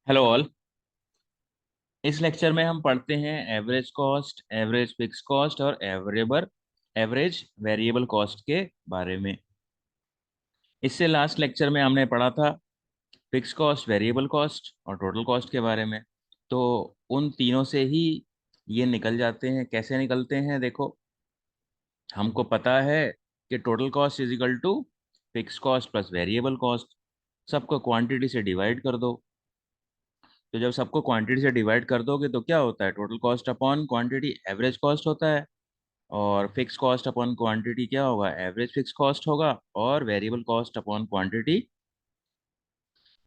Hello all. इस lecture में हम पढ़ते हैं average cost, average fix cost और एवरेज वेरिएबल कॉस्ट के बारे में। इससे लास्ट लेक्चर में हमने पढ़ा था फिक्स कॉस्ट, वेरिएबल कॉस्ट और टोटल कॉस्ट के बारे में। तो उन तीनों से ही ये निकल जाते हैं। कैसे निकलते हैं देखो, हमको पता है कि total cost is equal to fix cost plus variable cost. सबको क्वांटिटी से डिवाइड कर दो। तो जब सबको क्वांटिटी से डिवाइड कर दोगे तो क्या होता है, total cost upon quantity average cost होता है। और फिक्स कॉस्ट अपॉन क्वांटिटी क्या होगा, एवरेज फिक्स कॉस्ट होगा। और variable cost upon quantity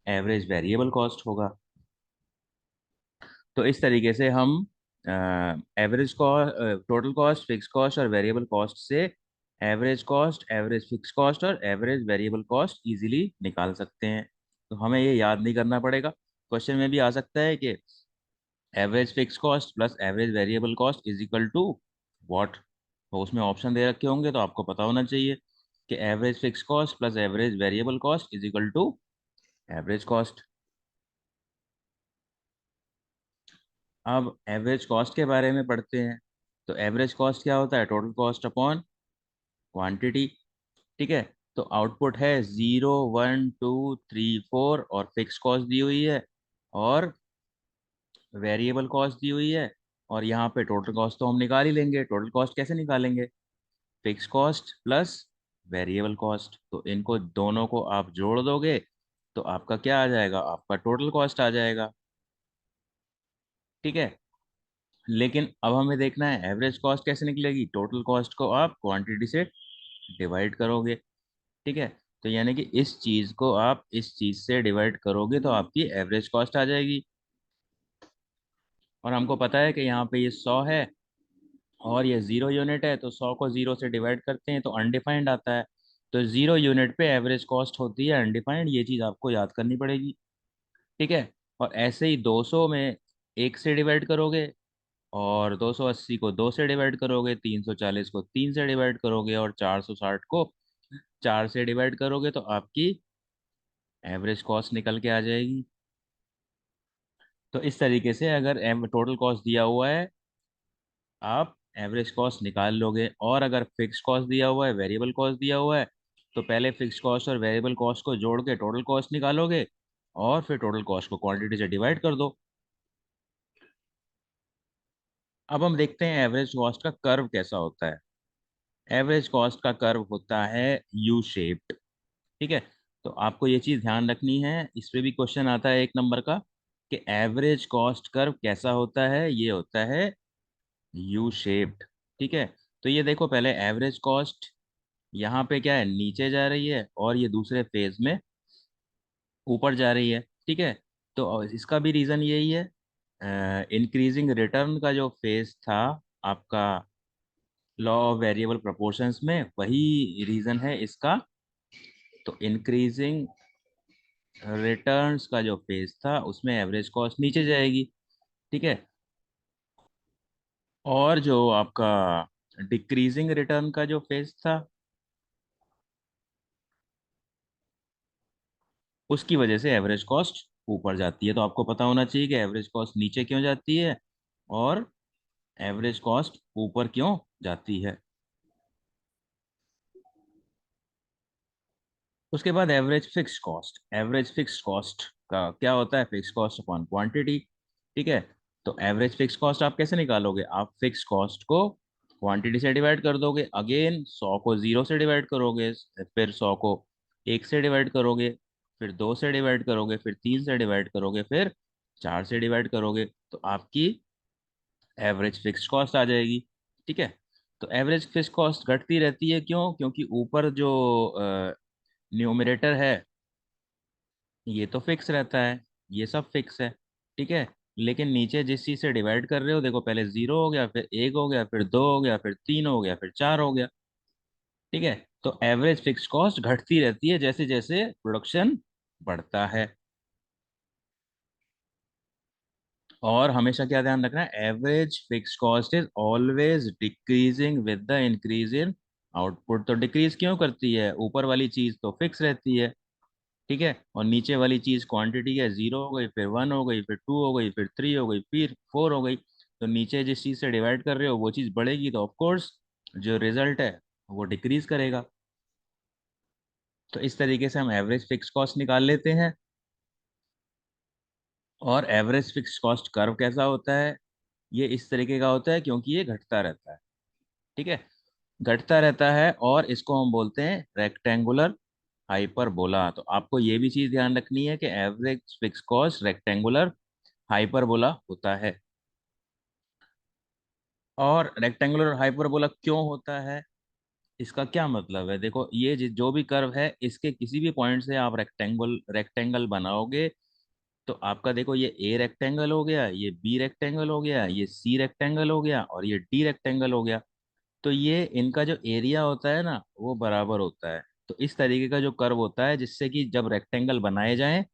average variable cost होगा। तो इस तरीके से हम average cost, total cost, fix cost और वेरिएबल कॉस्ट से average cost, average fix cost और एवरेज वेरिएबल कॉस्ट इजीली निकाल सकते हैं। तो हमें ये याद नहीं करना पड़ेगा। क्वेश्चन में भी आ सकता है कि average fix cost plus average variable cost is equal to what. तो उसमें ऑप्शन दे रखे होंगे तो आपको पता होना चाहिए कि average fix cost plus average variable cost is equal to average cost. अब एवरेज कॉस्ट के बारे में पढ़ते हैं। तो एवरेज कॉस्ट क्या होता है, टोटल कॉस्ट अपॉन क्वांटिटी। ठीक है। तो आउटपुट है 0, 1, 2, 3, 4 और फिक्स कॉस्ट दी हुई है और वेरिएबल कॉस्ट दी हुई है। और यहाँ पे टोटल कॉस्ट तो हम निकाल ही लेंगे। टोटल कॉस्ट कैसे निकालेंगे, fix cost plus variable cost. तो इनको दोनों को आप जोड़ दोगे तो आपका क्या आ जाएगा, आपका टोटल कॉस्ट आ जाएगा। ठीक है। लेकिन अब हमें देखना है एवरेज कॉस्ट कैसे निकलेगी। टोटल कॉस्ट को आप क्वांटिटी से डिवाइड करोगे। ठीक है। तो यानी कि इस चीज को आप इस चीज से डिवाइड करोगे तो आपकी एवरेज कॉस्ट आ जाएगी। और हमको पता है कि यहाँ पे ये 100 है और ये 0 यूनिट है, तो 100 को 0 से डिवाइड करते हैं तो अनडिफाइंड आता है। तो 0 यूनिट पे एवरेज कॉस्ट होती है अनडिफाइंड। ये चीज़ आपको याद करनी पड़ेगी। ठीक है। और ऐसे ही 200 में 1 से डिवाइड करोगे और 280 को 2 से डिवाइड करोगे, 340 को 3 से डिवाइड करोगे और 460 को 4 से डिवाइड करोगे तो आपकी एवरेज कॉस्ट निकल के आ जाएगी। तो इस तरीके से अगर टोटल कॉस्ट दिया हुआ है, आप एवरेज कॉस्ट निकाल लोगे। और अगर फिक्स कॉस्ट दिया हुआ है, वेरिएबल कॉस्ट दिया हुआ है, तो पहले फिक्स कॉस्ट और वेरिएबल कॉस्ट को जोड़ के टोटल कॉस्ट निकालोगे और फिर टोटल कॉस्ट को क्वांटिटी से डिवाइड कर दो। अब हम देखते हैं एवरेज कॉस्ट का कर्व कैसा होता है। एवरेज कॉस्ट का कर्व होता है यू शेप्ड। ठीक है। तो आपको ये चीज़ ध्यान रखनी है, इस पे भी क्वेश्चन आता है 1 नंबर का कि एवरेज कॉस्ट कर्व कैसा होता है। ये होता है यू शेप्ड। ठीक है। तो ये देखो, पहले एवरेज कॉस्ट यहाँ पे क्या है, नीचे जा रही है और ये दूसरे फेज में ऊपर जा रही है। ठीक है। तो इसका भी रीज़न यही है, इंक्रीजिंग रिटर्न का जो फेज था आपका लॉ ऑफ वेरिएबल प्रोपोर्शंस में, वही रीज़न है इसका। तो इंक्रीजिंग रिटर्न्स का जो फेज था उसमें एवरेज कॉस्ट नीचे जाएगी। ठीक है। और जो आपका डिक्रीजिंग रिटर्न का जो फेज था उसकी वजह से एवरेज कॉस्ट ऊपर जाती है। तो आपको पता होना चाहिए कि एवरेज कॉस्ट नीचे क्यों जाती है और एवरेज कॉस्ट ऊपर क्यों जाती है। उसके बाद average fix cost. Average fix cost का क्या होता है, फिक्स कॉस्ट अपॉन क्वांटिटी। ठीक है। तो एवरेज फिक्स कॉस्ट आप कैसे निकालोगे, आप फिक्स कॉस्ट को क्वांटिटी से डिवाइड कर दोगे। अगेन 100 को 0 से डिवाइड करोगे, फिर 100 को 1 से डिवाइड करोगे, फिर 2 से डिवाइड करोगे, फिर 3 से डिवाइड करोगे, फिर 4 से डिवाइड करोगे तो आपकी एवरेज फिक्स कॉस्ट आ जाएगी। ठीक है। तो एवरेज फिक्स कॉस्ट घटती रहती है, क्यों, क्योंकि ऊपर जो न्यूमरेटर है ये तो फिक्स रहता है, ये सब फिक्स है। ठीक है। लेकिन नीचे जिस चीज से डिवाइड कर रहे हो, देखो पहले 0 हो गया, फिर 1 हो गया, फिर 2 हो गया, फिर 3 हो गया, फिर 4 हो गया। ठीक है। तो एवरेज फिक्स कॉस्ट घटती रहती है जैसे जैसे प्रोडक्शन बढ़ता है। और हमेशा क्या ध्यान रखना है, average fix cost is always decreasing with the increase in output. तो डिक्रीज क्यों करती है, ऊपर वाली चीज तो फिक्स रहती है। ठीक है, और नीचे वाली चीज क्वांटिटी है, 0 हो गई, फिर 1 हो गई, फिर 2 हो गई, फिर 3 हो गई, फिर 4 हो गई। तो नीचे जिस चीज से डिवाइड कर रहे हो वो चीज बढ़ेगी, तो ऑफ कोर्स जो रिजल्ट है वो डिक्रीज करेगा। तो इस तरीके से हम एवरेज फिक्स कॉस्ट निकाल लेते हैं। और एवरेज फिक्स कॉस्ट कर्व कैसा होता है? ये इस तरीके का होता है, क्योंकि ये घटता रहता है। ठीक है, घटता रहता है, और इसको हम बोलते हैं रेक्टेंगुलर हाइपरबोला। तो आपको ये भी चीज ध्यान रखनी है कि average fix cost rectangular hyperbola होता है। और रेक्टेंगुलर हाइपरबोला क्यों होता है, इसका क्या मतलब है? देखो, ये जो भी कर्व है, इसके किसी भी पॉइंट से आप रेक्टेंगल बनाओगे, तो आपका देखो, ये ए रेक्टेंगल हो गया, ये बी रेक्टेंगल हो गया, ये सी रेक्टेंगल हो गया, और ये डी रेक्टेंगल हो गया। तो ये इनका जो एरिया होता है ना, वो बराबर होता है। तो इस तरीके का जो कर्व होता है, जिससे कि जब रेक्टेंगल बनाए जाएं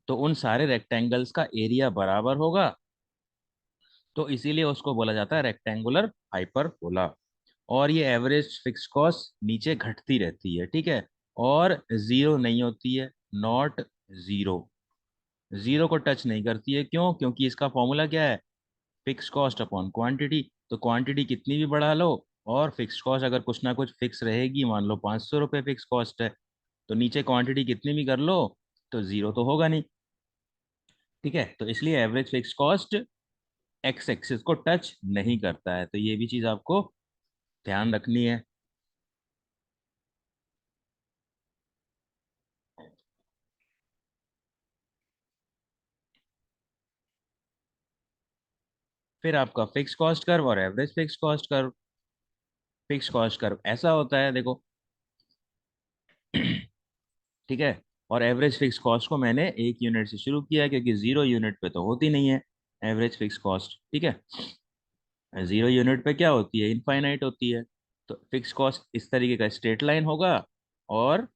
तो उन सारे रेक्टेंगल्स का एरिया बराबर होगा। तो इसीलिए उसको बोला जाता है रेक्टेंगुलर हाइपरबोला। और ये एवरेज फिक्स कॉस्ट नीचे घटती रहती है, ठीक है, और जीरो नहीं होती है, नॉट जीरो। जीरो को टच नहीं करती है, क्यों? क्योंकि इसका फॉर्मूला क्या है? Fix cost upon quantity. तो क्वांटिटी कितनी भी बढ़ा लो, और फिक्स कॉस्ट अगर कुछ ना कुछ फिक्स रहेगी, मान लो 500 रुपये फिक्स कॉस्ट है, तो नीचे क्वांटिटी कितनी भी कर लो तो जीरो तो होगा नहीं। ठीक है, तो इसलिए average fix cost x axis को टच नहीं करता है। तो ये भी चीज आपको ध्यान रखनी है। फिर आपका फिक्स कॉस्ट कर्व और average fix cost curve. Fix cost curve ऐसा होता है, देखो। ठीक है, और एवरेज फिक्स कॉस्ट को मैंने 1 यूनिट से शुरू किया, क्योंकि 0 यूनिट पे तो होती नहीं है एवरेज फिक्स कॉस्ट। ठीक है, 0 यूनिट पे क्या होती है? इनफाइनाइट होती है। तो फिक्स कॉस्ट इस तरीके का स्ट्रेट लाइन होगा, और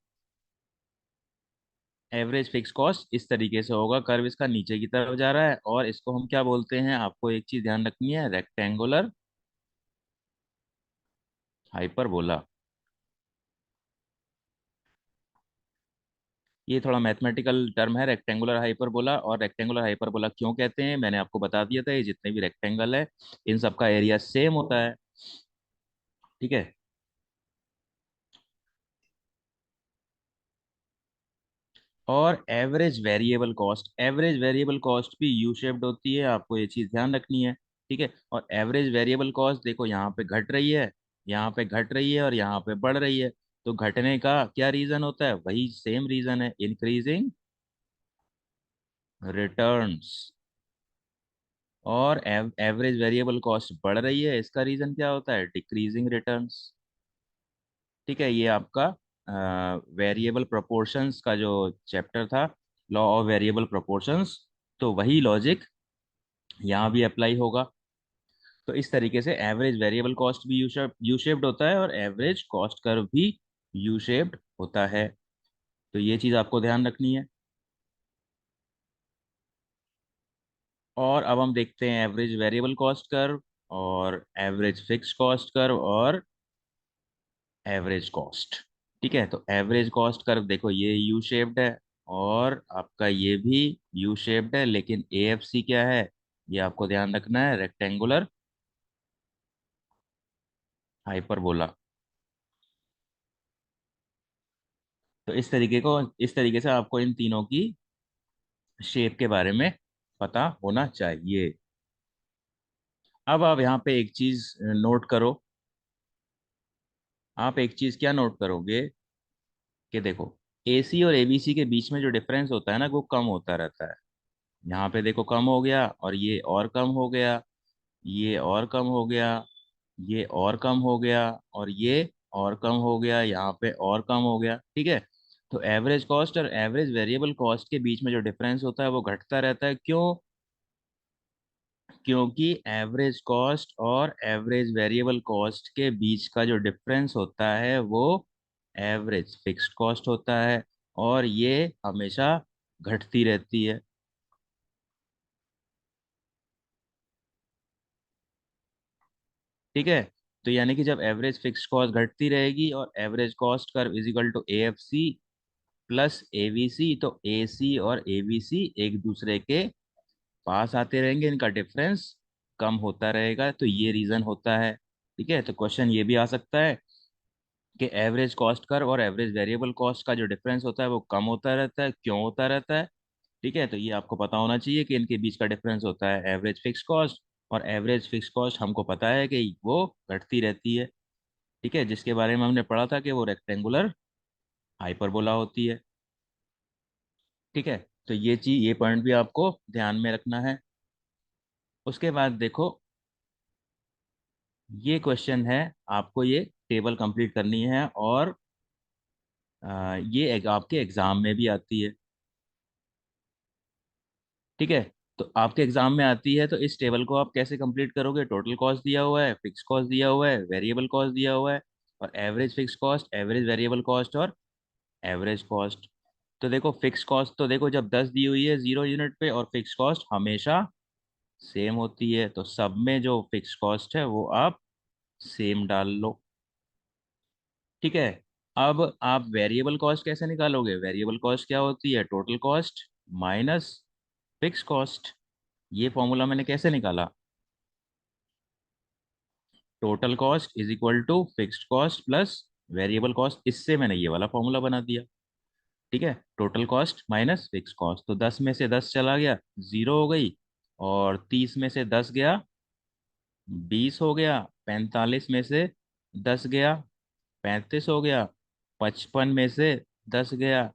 एवरेज फिक्स कॉस्ट इस तरीके से होगा, कर्व इसका नीचे की तरफ जा रहा है। और इसको हम क्या बोलते हैं? आपको एक चीज ध्यान रखनी है, रेक्टेंगुलर हाइपरबोला। ये थोड़ा मैथमेटिकल टर्म है, रेक्टेंगुलर हाइपरबोला। और रेक्टेंगुलर हाइपरबोला क्यों कहते हैं, मैंने आपको बता दिया था। ये जितने भी रेक्टेंगल है, इन सबका एरिया सेम होता है। ठीक है, और एवरेज वेरिएबल कॉस्ट भी यू शेप्ड होती है, आपको ये चीज ध्यान रखनी है। ठीक है, और एवरेज वेरिएबल कॉस्ट देखो, यहाँ पे घट रही है, यहाँ पे घट रही है, और यहाँ पे बढ़ रही है। तो घटने का क्या रीजन होता है? वही सेम रीजन है, इंक्रीजिंग रिटर्न्स। और एवरेज वेरिएबल कॉस्ट बढ़ रही है, इसका रीजन क्या होता है? Decreasing returns. ठीक है, ये आपका वेरिएबल प्रोपोर्शंस का जो चैप्टर था, लॉ ऑफ वेरिएबल प्रोपोर्शंस, तो वही लॉजिक यहाँ भी अप्लाई होगा। तो इस तरीके से एवरेज वेरिएबल कॉस्ट भी यू शेप्ड होता है, और एवरेज कॉस्ट कर्व भी यू शेप्ड होता है। तो ये चीज़ आपको ध्यान रखनी है। और अब हम देखते हैं एवरेज वेरिएबल कॉस्ट कर्व, और एवरेज फिक्स कॉस्ट कर्व, और एवरेज कॉस्ट। ठीक है, तो एवरेज कॉस्ट कर्व देखो, ये यू शेप्ड है, और आपका ये भी यू शेप्ड है, लेकिन एएफसी क्या है? ये आपको ध्यान रखना है, रेक्टेंगुलर हाइपरबोला। तो इस तरीके से आपको इन तीनों की शेप के बारे में पता होना चाहिए। अब आप यहाँ पे एक चीज नोट करो। आप एक चीज क्या नोट करोगे, कि देखो, एसी और एबीसी के बीच में जो डिफरेंस होता है ना, वो कम होता रहता है। यहाँ पे देखो कम हो गया, और ये और कम हो गया, ये और कम हो गया, ये और कम हो गया, और ये और कम हो गया, यहाँ पे और कम हो गया। ठीक है, तो एवरेज कॉस्ट और एवरेज वेरिएबल कॉस्ट के बीच में जो डिफरेंस होता है वो घटता रहता है। क्यों? क्योंकि एवरेज कॉस्ट और एवरेज वेरिएबल कॉस्ट के बीच का जो डिफरेंस होता है वो एवरेज फिक्स्ड कॉस्ट होता है, और ये हमेशा घटती रहती है। ठीक है, तो यानी कि जब एवरेज फिक्स्ड कॉस्ट घटती रहेगी, और average cost curve is equal to A F C, plus ABC, तो एसी और एबीसी एक दूसरे के पास आते रहेंगे, इनका डिफरेंस कम होता रहेगा, तो ये रीजन होता है। ठीक है, तो क्वेश्चन ये भी आ सकता है कि एवरेज कॉस्ट कर्व और एवरेज वेरिएबल कॉस्ट का जो डिफरेंस होता है वो कम होता रहता है, क्यों होता रहता है। ठीक है, तो ये आपको पता होना चाहिए कि इनके बीच का डिफरेंस होता है एवरेज फिक्स कॉस्ट, और एवरेज फिक्स कॉस्ट हमको पता है कि वो घटती रहती है। ठीक है, जिसके बारे में हमने पढ़ा था कि वो रेक्टेंगुलर हाइपरबोला होती है। ठीक है, तो ये चीज, ये पॉइंट भी आपको ध्यान में रखना है। उसके बाद देखो, ये क्वेश्चन है, आपको ये टेबल कंप्लीट करनी है, और ये आपके एग्जाम में भी आती है। ठीक है, तो आपके एग्जाम में आती है, तो इस टेबल को आप कैसे कंप्लीट करोगे? टोटल कॉस्ट दिया हुआ है, फिक्स कॉस्ट दिया हुआ है, वेरिएबल कॉस्ट दिया हुआ है, और average fix cost, average variable cost, और एवरेज कॉस्ट। तो देखो, फिक्स कॉस्ट तो देखो, जब 10 दी हुई है 0 यूनिट पे, और फिक्स कॉस्ट हमेशा सेम होती है, तो सब में जो फिक्स कॉस्ट है वो आप सेम डाल लो। ठीक है, अब आप वेरिएबल कॉस्ट कैसे निकालोगे? वेरिएबल कॉस्ट क्या होती है? Total cost minus fix cost. ये फॉर्मूला मैंने कैसे निकाला? Total cost is equal to fixed cost plus variable cost, इससे मैंने ये वाला फॉर्मूला बना दिया। ठीक है, total cost minus fix cost, तो 10 में से 10 चला गया, 0 हो गई, और 30 में से 10 गया, 20 हो गया, 45 में से 10 गया, 35 हो गया, 55 में से 10 गया,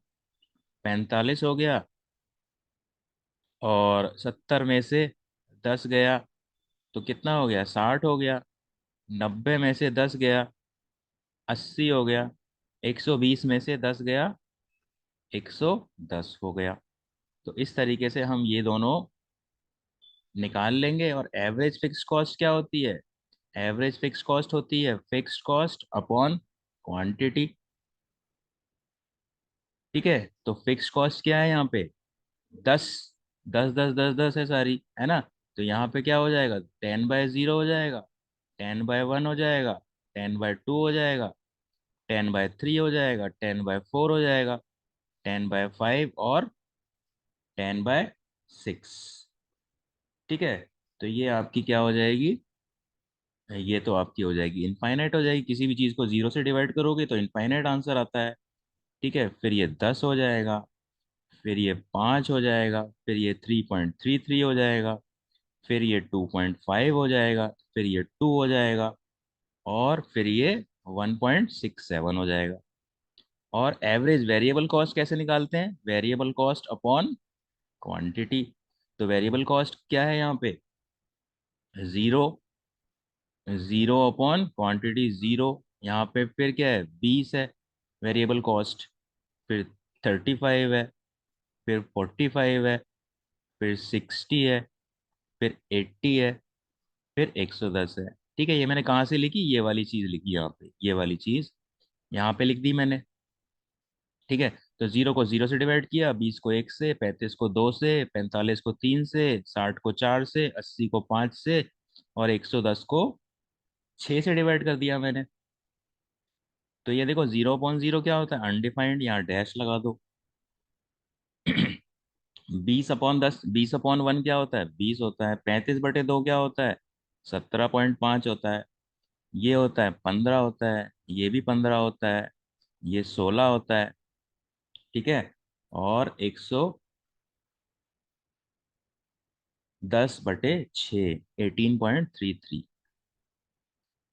45 हो गया, और 70 में से 10 गया, तो कितना हो गया? 60 हो गया। 90 में से 10 गया, 80 हो गया। 120 में से 10 गया, 110 हो गया। तो इस तरीके से हम ये दोनों निकाल लेंगे। और एवरेज फिक्स कॉस्ट क्या होती है? एवरेज फिक्स कॉस्ट होती है फिक्स कॉस्ट अपॉन क्वांटिटी। ठीक है, तो फिक्स कॉस्ट क्या है यहाँ पे? 10, 10 10 10 10 है सारी, है ना? तो यहाँ पे क्या हो जाएगा? 10/0 हो जाएगा, 10/1 हो जाएगा, 10/2 हो जाएगा, 10/3 हो जाएगा, 10/4 हो जाएगा, 10/5, और 10/6। ठीक है, तो ये आपकी क्या हो जाएगी? ये तो आपकी हो जाएगी इनफाइनाइट हो जाएगी। किसी भी चीज़ को 0 से डिवाइड करोगे तो इनफाइनाइट आंसर आता है। ठीक है, फिर ये 10 हो जाएगा, फिर ये 5 हो जाएगा, फिर ये 3.33 हो जाएगा, फिर ये 2.5 हो जाएगा, फिर ये 2 हो जाएगा, और फिर ये 1.67 हो जाएगा। और एवरेज वेरिएबल कॉस्ट कैसे निकालते हैं? Variable cost upon quantity. तो वेरिएबल कॉस्ट क्या है यहाँ पे? 0, 0 अपॉन क्वांटिटी 0। यहाँ पे फिर क्या है? 20 है वेरिएबल कॉस्ट, फिर 35 है, फिर 45 है, फिर 60 है, फिर 80 है, फिर 110 है। ठीक है, ये मैंने कहाँ से लिखी? ये वाली चीज़ लिखी यहाँ पे, ये वाली चीज़ यहाँ पे लिख दी मैंने। ठीक है, तो 0 को 0 से डिवाइड किया, 20 को 1 से, 35 को 2 से, 45 को 3 से, 60 को 4 से, 80 को 5 से, और 110 को 6 से डिवाइड कर दिया मैंने। तो ये देखो, 0/0 क्या होता है? अनडिफाइंड, यहाँ डैश लगा दो। 20/10, 20/1 क्या होता है? 20 होता है। 35/2 क्या होता है? 17.5 होता है। ये होता है 15 होता है, ये भी 15 होता है, ये 16 होता है। ठीक है, और 110/6, 18.33।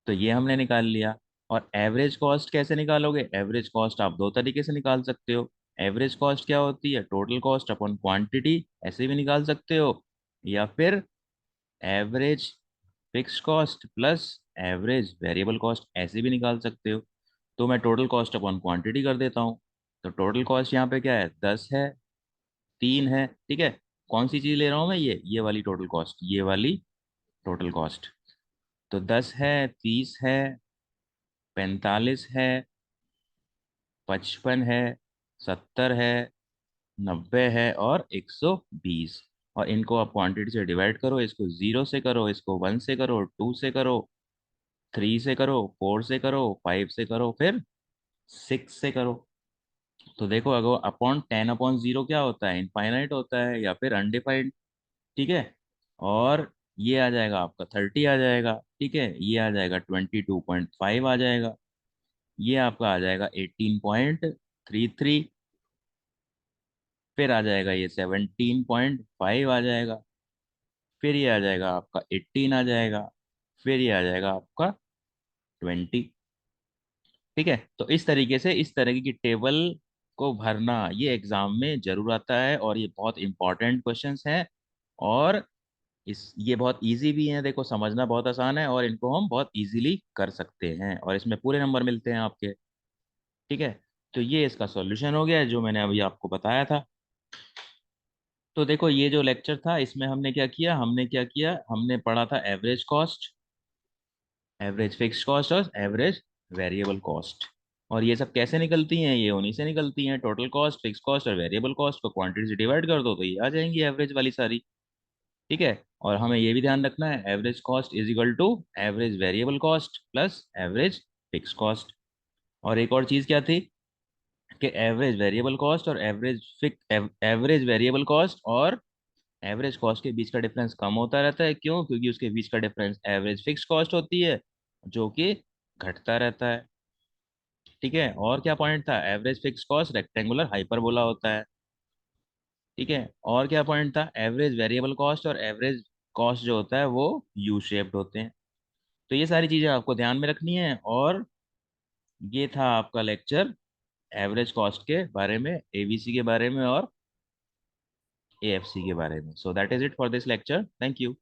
तो ये हमने निकाल लिया। और एवरेज कॉस्ट कैसे निकालोगे? एवरेज कॉस्ट आप दो तरीके से निकाल सकते हो। एवरेज कॉस्ट क्या होती है? टोटल कॉस्ट अपॉन क्वांटिटी, ऐसे भी निकाल सकते हो, या फिर average fix cost plus average variable cost, ऐसे भी निकाल सकते हो। तो मैं टोटल कॉस्ट अपॉन क्वांटिटी कर देता हूँ। तो टोटल कॉस्ट यहाँ पे क्या है? 10 है, 3 है। ठीक है, कौन सी चीज़ ले रहा हूँ मैं? ये वाली टोटल कॉस्ट, ये वाली टोटल कॉस्ट। तो 10 है, 30 है, 45 है, 55 है, 70 है, 90 है, और 120। और इनको आप क्वांटिटी से डिवाइड करो, इसको 0 से करो, इसको 1 से करो, 2 से करो, 3 से करो, 4 से करो, 5 से करो, फिर 6 से करो। तो देखो, अगर अपॉन 10/0 क्या होता है, इनफाइनाइट होता है या फिर अनडिफाइंड। ठीक है। और ये आ जाएगा आपका 30 आ जाएगा। ठीक है, ये आ जाएगा 22.5 आ जाएगा। ये आपका आ जाएगा 18.33। फिर आ जाएगा ये 17.5 आ जाएगा। फिर ये आ जाएगा आपका 18 आ जाएगा। फिर ये आ जाएगा आपका 20। ठीक है। तो इस तरीके से इस तरह की टेबल को भरना ये एग्जाम में जरूर आता है, और ये बहुत इंपॉर्टेंट क्वेश्चंस हैं। और ये बहुत इजी भी हैं, देखो समझना बहुत आसान है, और इनको हम बहुत इजीली कर सकते हैं, और इसमें पूरे नंबर मिलते हैं आपके। ठीक है। तो ये इसका सॉल्यूशन हो गया है, जो मैंने अभी आपको बताया था। तो देखो, ये जो लेक्चर था इसमें हमने पढ़ा था average cost, average fix cost और एवरेज वेरिएबल कॉस्ट। और ये सब कैसे निकलती हैं, ये उन्हीं से निकलती हैं, टोटल कॉस्ट, फिक्स कॉस्ट और वेरिएबल कॉस्ट को क्वांटिटी से डिवाइड कर दो तो ये आ जाएंगी एवरेज वाली सारी। ठीक है। और हमें ये भी ध्यान रखना है, average cost is equal to average variable cost plus average fix cost. और एक और चीज़ क्या थी, कि एवरेज वेरिएबल कॉस्ट और एवरेज वेरिएबल कॉस्ट और एवरेज कॉस्ट के बीच का डिफरेंस कम होता रहता है। क्यों? क्योंकि उसके बीच का डिफरेंस एवरेज फिक्स कॉस्ट होती है, जो कि घटता रहता है। ठीक है। और क्या पॉइंट था, average fix cost rectangular hyperbola होता है। ठीक है। और क्या पॉइंट था, एवरेज वेरिएबल कॉस्ट और एवरेज कॉस्ट जो होता है वो यू शेप्ड होते हैं। तो ये सारी चीजें आपको ध्यान में रखनी है। और ये था आपका लेक्चर एवरेज कॉस्ट के बारे में, एबीसी के बारे में और एएफसी के बारे में। So that is it for this lecture. Thank you.